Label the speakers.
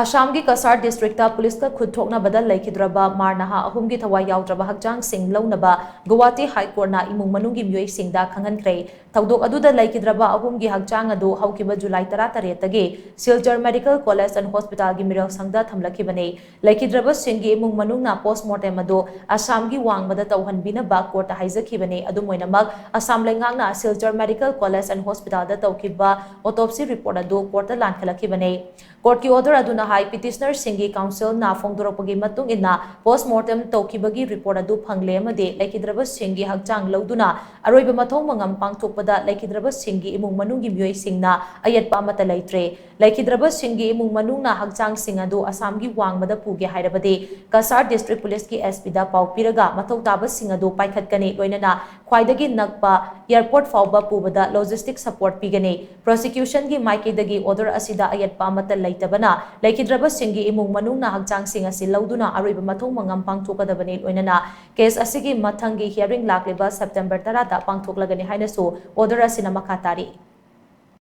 Speaker 1: असम की Kasar district police का खुद ठोकनाबदा लेखिद्रबा मारनाहा अहुम की थवाई याउद्रबा हक्चांग सिंह लौनबा गुवाहाटी हाई कोर्ट ना इमुंग मनुंगी मियोई सिंगदा खंगनख्रे थौदोक अदुदा लेखिद्रबा अहुम की हक्चांग अदु हौकिबा जुलाई 13 तगे Silchar medical college and hospital की मिरल संगदा थमलखिबने लेखिद्रबा सिंह की इमुंग मनुंगना पोस्टमार्टम अदु असम की वांगबदा तौहनबिनबा कोर्ट हाइजखिबने अदुमोइनमक असम लेंगांगना Silchar medical college and hospital दा तौखिबा ऑटोप्सी रिपोर्ट अदु कोर्ट लानखलखिबने कोर्ट की ऑर्डर अदुना हाई पिटिशनर सिंगी काउंसिल ना फोंदोरपगी मतुंग इना पोस्टमार्टम तौखिबगी रिपोर्ट अदु फंगले अमदे लेखिद्रबा सिंगी हक्चांग लौदुना अरोइबा मथौ मंगम पांगथोकपदा लेखिद्रबा सिंगी इमुंग मनुंगी मियोई सिंगना अयतपा अमता लेत्रे लेखिद्रबा सिंगी इमुंग मनुंगना हक्चांग सिंग अदु असमगी वांगबदा पुगे हाइरबदे कसार डिस्ट्रिक्ट पुलिस की एसपी दा पाउ पिरगा मथौ ताबा सिंग अदु पाइखतकने लोइनना ख्वाइदगी नकपा एयरपोर्ट फाउबा पुबदा लॉजिस्टिक सपोर्ट पीगने प्रोसिक्यूशन की माइकेदगी ऑर्डर असिदा अयतपा अमता लेतबना लेखिद्रबा सिंगी इमुंग मनुंगना हक्चांग सिंग असि लौदुना अरोइबा मथौ मंगम पांगथोकदबने लोइनना केस असिगी मथंगी हियरिंग लाक्लेबा सेप्टेम्बर 10 दा पांगथोकलगने हाइनसु ऑर्डर असिना मखा तारी।